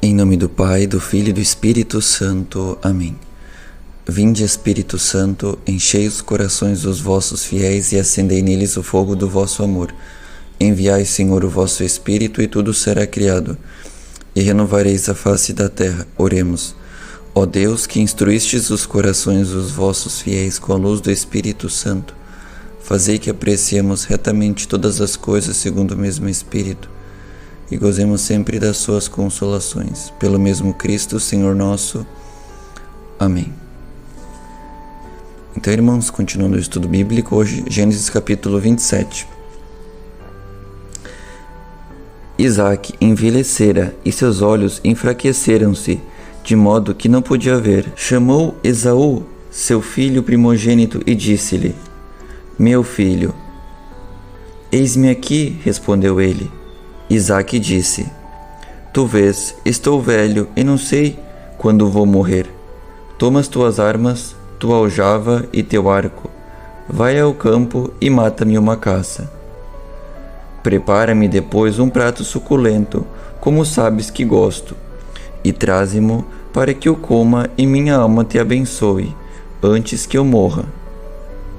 Em nome do Pai, do Filho e do Espírito Santo. Amém. Vinde, Espírito Santo, enchei os corações dos vossos fiéis e acendei neles o fogo do vosso amor. Enviai, Senhor, o vosso Espírito, e tudo será criado, e renovareis a face da terra. Oremos. Ó Deus, que instruístes os corações dos vossos fiéis com a luz do Espírito Santo, fazei que apreciemos retamente todas as coisas segundo o mesmo Espírito, e gozemos sempre das suas consolações. Pelo mesmo Cristo, Senhor nosso. Amém. Então, irmãos, continuando o estudo bíblico, hoje, Gênesis capítulo 27. Isaque envelhecera e seus olhos enfraqueceram-se, de modo que não podia ver. Chamou Esaú, seu filho primogênito, e disse-lhe: Meu filho. Eis-me aqui, respondeu ele. Isaque disse: Tu vês, estou velho e não sei quando vou morrer. Toma as tuas armas, tua aljava e teu arco. Vai ao campo e mata-me uma caça. Prepara-me depois um prato suculento, como sabes que gosto, e traze-mo para que eu coma e minha alma te abençoe, antes que eu morra.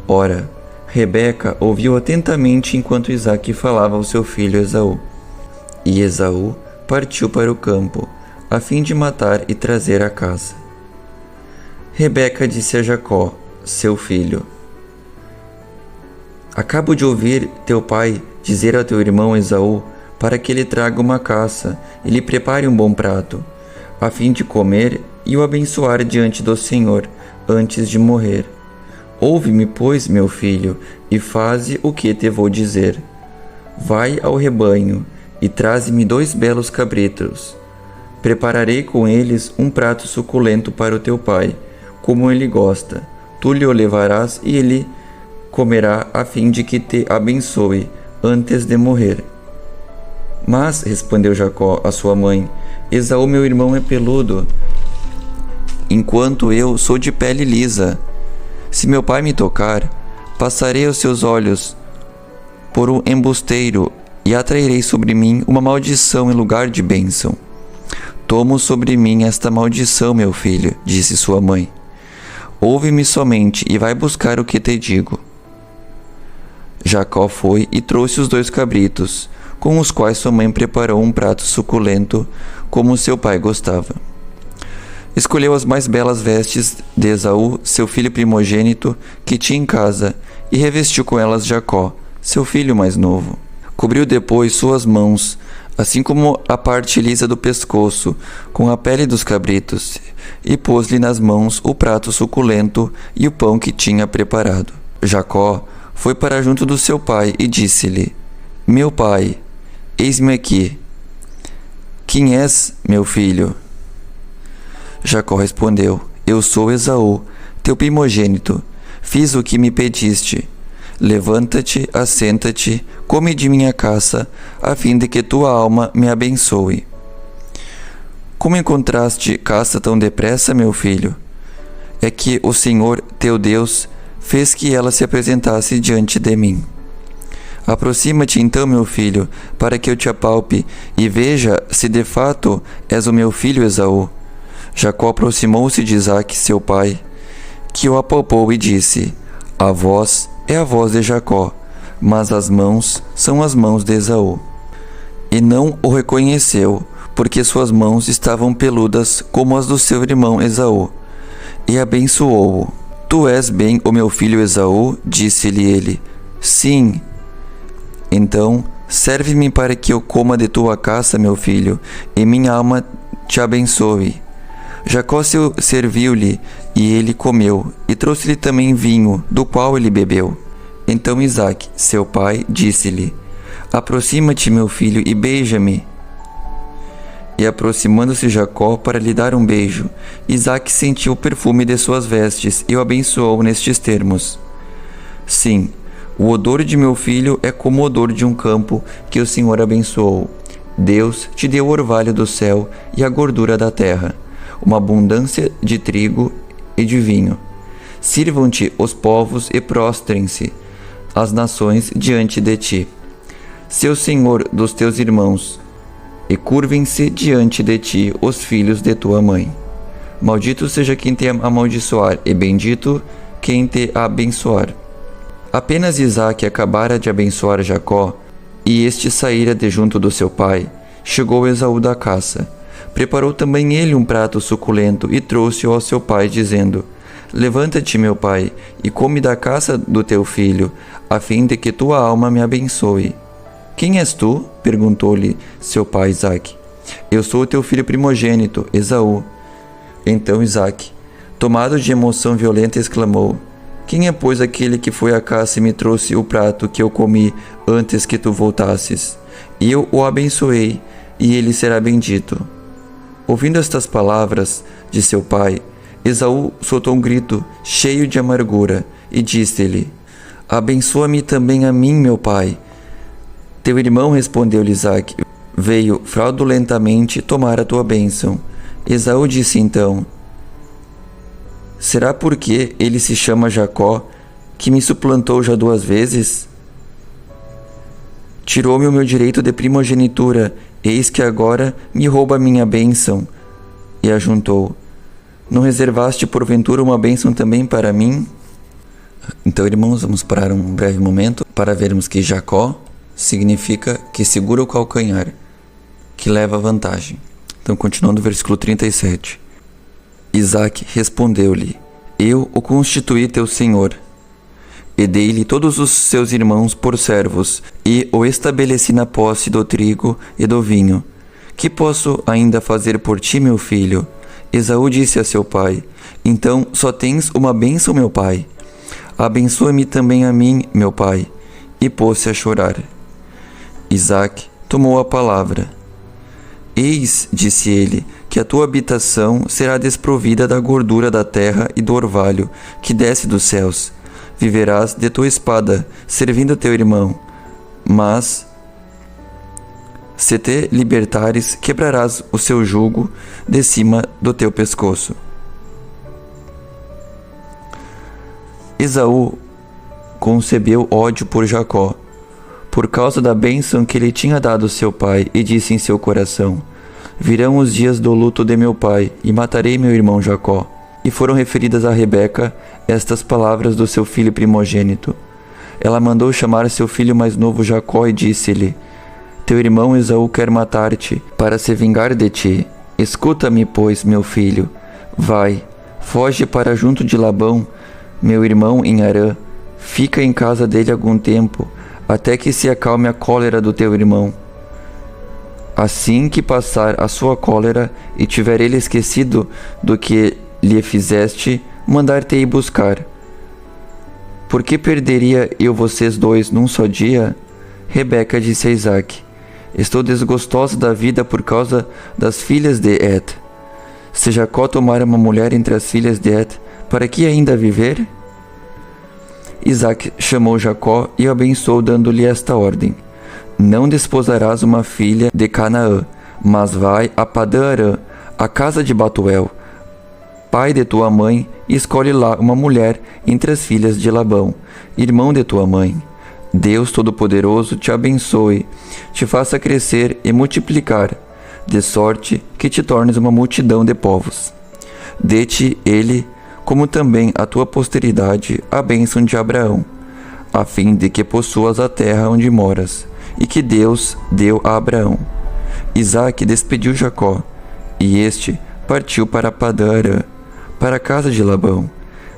Ora, Rebeca ouviu atentamente enquanto Isaque falava ao seu filho Esaú. E Esaú partiu para o campo, a fim de matar e trazer a caça. Rebeca disse a Jacó, seu filho: Acabo de ouvir teu pai dizer ao teu irmão Esaú para que ele traga uma caça e lhe prepare um bom prato, a fim de comer e o abençoar diante do Senhor antes de morrer. Ouve-me, pois, meu filho, e faze o que te vou dizer. Vai ao rebanho e traze-me 2 belos cabritos. Prepararei com eles um prato suculento para o teu pai, como ele gosta. Tu lhe o levarás e ele comerá, a fim de que te abençoe antes de morrer. Mas, respondeu Jacó a sua mãe, Esaú meu irmão é peludo, enquanto eu sou de pele lisa. Se meu pai me tocar, passarei os seus olhos por um embusteiro e atrairei sobre mim uma maldição em lugar de bênção. Tomo sobre mim esta maldição, meu filho, disse sua mãe. Ouve-me somente e vai buscar o que te digo. Jacó foi e trouxe os 2 cabritos, com os quais sua mãe preparou um prato suculento, como seu pai gostava. Escolheu as mais belas vestes de Esaú, seu filho primogênito, que tinha em casa, e revestiu com elas Jacó, seu filho mais novo. Cobriu depois suas mãos, assim como a parte lisa do pescoço, com a pele dos cabritos, e pôs-lhe nas mãos o prato suculento e o pão que tinha preparado. Jacó foi para junto do seu pai e disse-lhe: Meu pai, eis-me aqui. Quem és, meu filho? Jacó respondeu: Eu sou Esaú, teu primogênito. Fiz o que me pediste. Levanta-te, assenta-te, come de minha caça, a fim de que tua alma me abençoe. Como encontraste caça tão depressa, meu filho? É que o Senhor, teu Deus, fez que ela se apresentasse diante de mim. Aproxima-te então, meu filho, para que eu te apalpe, e veja se de fato és o meu filho Esaú. Jacó aproximou-se de Isaque, seu pai, que o apalpou e disse: A voz é a voz de Jacó, mas as mãos são as mãos de Esaú. E não o reconheceu, porque suas mãos estavam peludas como as do seu irmão Esaú. E abençoou-o. Tu és bem o meu filho Esaú? Disse-lhe ele. Sim. Então, serve-me para que eu coma de tua caça, meu filho, e minha alma te abençoe. Jacó serviu-lhe, e ele comeu, e trouxe-lhe também vinho, do qual ele bebeu. Então Isaque, seu pai, disse-lhe: Aproxima-te, meu filho, e beija-me. E aproximando-se Jacó para lhe dar um beijo, Isaque sentiu o perfume de suas vestes e o abençoou nestes termos: Sim, o odor de meu filho é como o odor de um campo que o Senhor abençoou. Deus te deu o orvalho do céu e a gordura da terra, uma abundância de trigo e de vinho. Sirvam-te os povos e prostrem-se as nações diante de ti. Se o Senhor dos teus irmãos e curvem-se diante de ti os filhos de tua mãe. Maldito seja quem te amaldiçoar, e bendito quem te abençoar. Apenas Isaque acabara de abençoar Jacó, e este saíra de junto do seu pai, chegou Esaú da caça. Preparou também ele um prato suculento e trouxe-o ao seu pai, dizendo: Levanta-te, meu pai, e come da caça do teu filho, a fim de que tua alma me abençoe. Quem és tu? Perguntou-lhe seu pai Isaque. Eu sou o teu filho primogênito, Esaú. Então Isaque, tomado de emoção violenta, exclamou: Quem é, pois, aquele que foi à caça e me trouxe o prato que eu comi antes que tu voltasses? E eu o abençoei, e ele será bendito. Ouvindo estas palavras de seu pai, Esaú soltou um grito cheio de amargura e disse-lhe: Abençoa-me também a mim, meu pai. Teu irmão, respondeu-lhe Isaque, veio fraudulentamente tomar a tua bênção. Esaú disse então: Será porque ele se chama Jacó, que me suplantou já 2 vezes? Tirou-me o meu direito de primogenitura, eis que agora me rouba a minha bênção. E ajuntou: Não reservaste porventura uma bênção também para mim? Então, irmãos, vamos parar um breve momento para vermos que Jacó significa que segura o calcanhar, que leva vantagem. Então, continuando o versículo 37. Isaque respondeu-lhe: Eu o constituí teu senhor, e dei-lhe todos os seus irmãos por servos, e o estabeleci na posse do trigo e do vinho. Que posso ainda fazer por ti, meu filho? Esaú disse a seu pai: Então só tens uma bênção, meu pai. Abençoa-me também a mim, meu pai. E pôs-se a chorar. Isaque tomou a palavra. Eis, disse ele, que a tua habitação será desprovida da gordura da terra e do orvalho que desce dos céus. Viverás de tua espada, servindo teu irmão. Mas, se te libertares, quebrarás o seu jugo de cima do teu pescoço. Esaú concebeu ódio por Jacó, por causa da bênção que lhe tinha dado seu pai, e disse em seu coração: Virão os dias do luto de meu pai, e matarei meu irmão Jacó. E foram referidas a Rebeca estas palavras do seu filho primogênito. Ela mandou chamar seu filho mais novo Jacó e disse-lhe: Teu irmão Esaú quer matar-te, para se vingar de ti. Escuta-me, pois, meu filho. Vai, foge para junto de Labão, meu irmão em Harã. Fica em casa dele algum tempo, até que se acalme a cólera do teu irmão. Assim que passar a sua cólera e tiver ele esquecido do que lhe fizeste, mandar-te-ei buscar. Por que perderia eu vocês dois num só dia? Rebeca disse a Isaque: Estou desgostosa da vida por causa das filhas de Et. Se Jacó tomar uma mulher entre as filhas de Et, para que ainda viver? Isaque chamou Jacó e o abençoou, dando-lhe esta ordem: Não desposarás uma filha de Canaã, mas vai a Padã-Arã, a casa de Batuel, pai de tua mãe, e escolhe lá uma mulher entre as filhas de Labão, irmão de tua mãe. Deus Todo-Poderoso te abençoe, te faça crescer e multiplicar, de sorte que te tornes uma multidão de povos. Dê-te ele, como também a tua posteridade, a bênção de Abraão, a fim de que possuas a terra onde moras, e que Deus deu a Abraão. Isaque despediu Jacó, e este partiu para Padã-Arã, para a casa de Labão,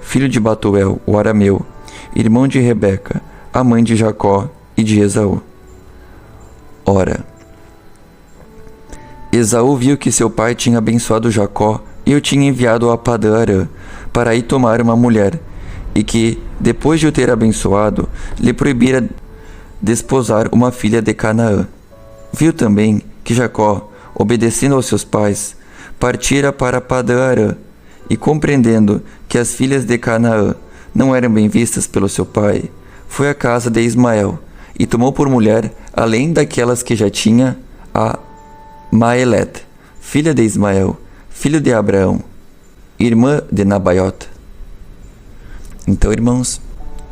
filho de Batuel, o arameu, irmão de Rebeca, a mãe de Jacó e de Esaú. Ora, Esaú viu que seu pai tinha abençoado Jacó e o tinha enviado a Padã-Arã para ir tomar uma mulher, e que, depois de o ter abençoado, lhe proibira desposar uma filha de Canaã. Viu também que Jacó, obedecendo aos seus pais, partira para Padã-Arã, e compreendendo que as filhas de Canaã não eram bem vistas pelo seu pai, foi à casa de Ismael, e tomou por mulher, além daquelas que já tinha, a Maelete, filha de Ismael, filho de Abraão, irmã de Nabaiot. Então, irmãos,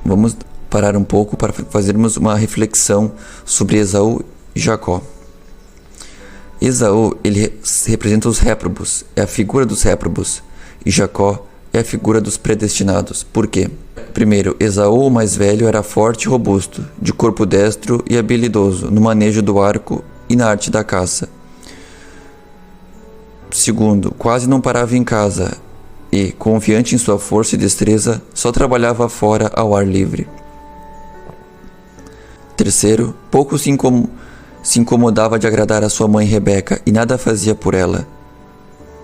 vamos parar um pouco para fazermos uma reflexão sobre Esaú e Jacó. Esaú, ele representa os réprobos, é a figura dos réprobos, e Jacó é a figura dos predestinados. Por quê? Primeiro, Esaú, o mais velho, era forte e robusto, de corpo destro e habilidoso no manejo do arco e na arte da caça. Segundo, quase não parava em casa e, confiante em sua força e destreza, só trabalhava fora ao ar livre. Terceiro, pouco se incomodava de agradar a sua mãe Rebeca e nada fazia por ela.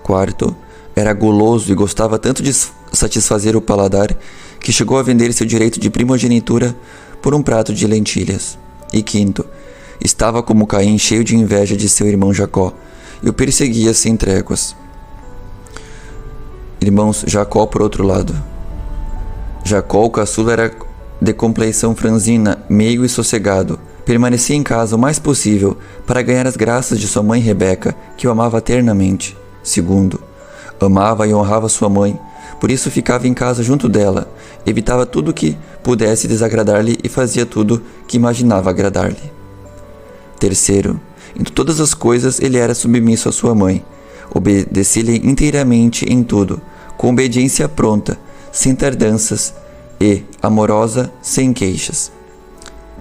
Quarto, era guloso e gostava tanto de satisfazer o paladar que chegou a vender seu direito de primogenitura por um prato de lentilhas. E quinto, estava como Caim cheio de inveja de seu irmão Jacó e o perseguia sem tréguas. Irmãos, Jacó por outro lado. Jacó, o caçula, era de compleição franzina, meio e sossegado. Permanecia em casa o mais possível para ganhar as graças de sua mãe Rebeca, que o amava ternamente. Segundo, amava e honrava sua mãe, por isso ficava em casa junto dela, evitava tudo que pudesse desagradar-lhe e fazia tudo que imaginava agradar-lhe. Terceiro, em todas as coisas ele era submisso à sua mãe, obedecia-lhe inteiramente em tudo, com obediência pronta, sem tardanças e, amorosa, sem queixas.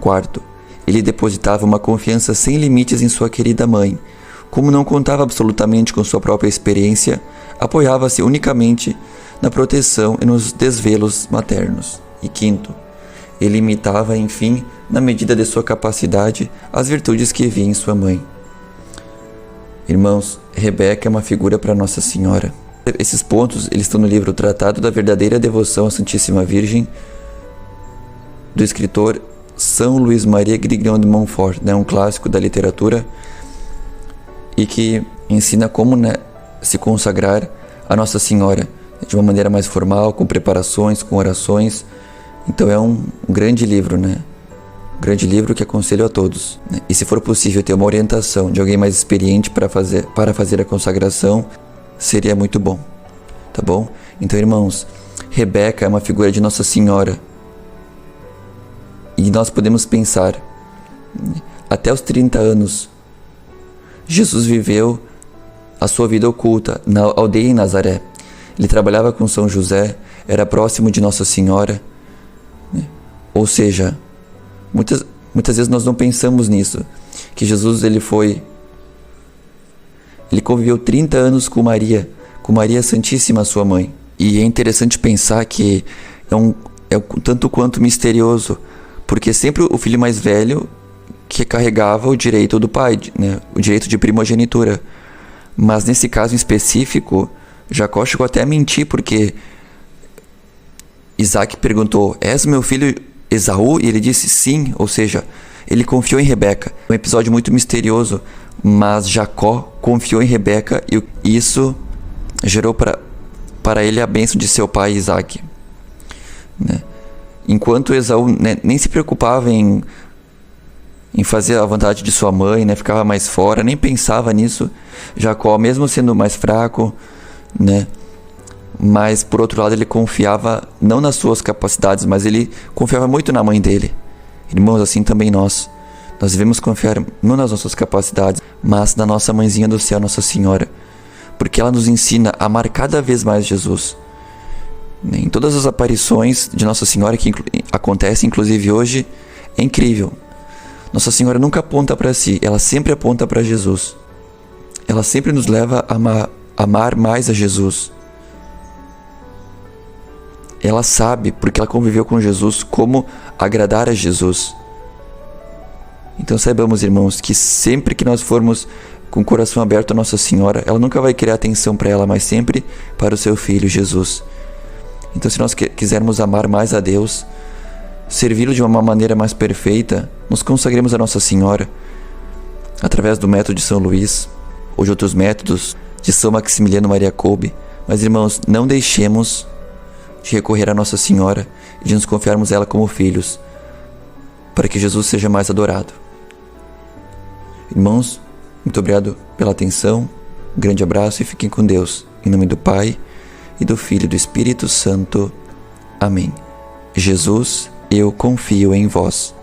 Quarto, ele depositava uma confiança sem limites em sua querida mãe. Como não contava absolutamente com sua própria experiência, apoiava-se unicamente na proteção e nos desvelos maternos. E quinto, ele imitava, enfim, na medida de sua capacidade, as virtudes que via em sua mãe. Irmãos, Rebeca é uma figura para Nossa Senhora. Esses pontos eles estão no livro Tratado da Verdadeira Devoção à Santíssima Virgem, do escritor São Luís Maria Grignon de Montfort, um clássico da literatura, e que ensina como se consagrar a Nossa Senhora de uma maneira mais formal, com preparações, com orações. Então é um grande livro, Um grande livro que aconselho a todos. E se for possível ter uma orientação de alguém mais experiente para fazer a consagração, seria muito bom, tá bom? Então, irmãos, Rebeca é uma figura de Nossa Senhora. E nós podemos pensar, até os 30 anos, Jesus viveu a sua vida oculta na aldeia em Nazaré. Ele trabalhava com São José, era próximo de Nossa Senhora. Ou seja, muitas vezes nós não pensamos nisso, que Jesus ele conviveu 30 anos com Maria Santíssima, sua mãe. E é interessante pensar que é tanto quanto misterioso, porque sempre o filho mais velho que carregava o direito do pai, o direito de primogenitura. Mas nesse caso em específico, Jacó chegou até a mentir, porque Isaac perguntou: és meu filho Esaú? E ele disse sim, ou seja, ele confiou em Rebeca. Um episódio muito misterioso, mas Jacó confiou em Rebeca e isso gerou para ele a bênção de seu pai Isaac. Enquanto Esaú nem se preocupava em fazer a vontade de sua mãe, ficava mais fora, nem pensava nisso. Jacó, mesmo sendo mais fraco, mas por outro lado ele confiava não nas suas capacidades, mas ele confiava muito na mãe dele. Irmãos, assim também nós devemos confiar não nas nossas capacidades, mas na nossa mãezinha do céu, Nossa Senhora, porque ela nos ensina a amar cada vez mais Jesus. Em todas as aparições de Nossa Senhora que acontecem, inclusive hoje, é incrível. Nossa Senhora nunca aponta para si, ela sempre aponta para Jesus. Ela sempre nos leva a amar mais a Jesus. Ela sabe, porque ela conviveu com Jesus, como agradar a Jesus. Então saibamos, irmãos, que sempre que nós formos com o coração aberto a Nossa Senhora, ela nunca vai querer atenção para ela, mas sempre para o seu Filho Jesus. Então, se nós quisermos amar mais a Deus, servi-lo de uma maneira mais perfeita, nos consagremos a Nossa Senhora através do método de São Luís ou de outros métodos de São Maximiliano Maria Kolbe. Mas, irmãos, não deixemos de recorrer a Nossa Senhora e de nos confiarmos a ela como filhos, para que Jesus seja mais adorado. Irmãos, muito obrigado pela atenção, um grande abraço e fiquem com Deus. Em nome do Pai, e do Filho e do Espírito Santo. Amém. Jesus, eu confio em vós.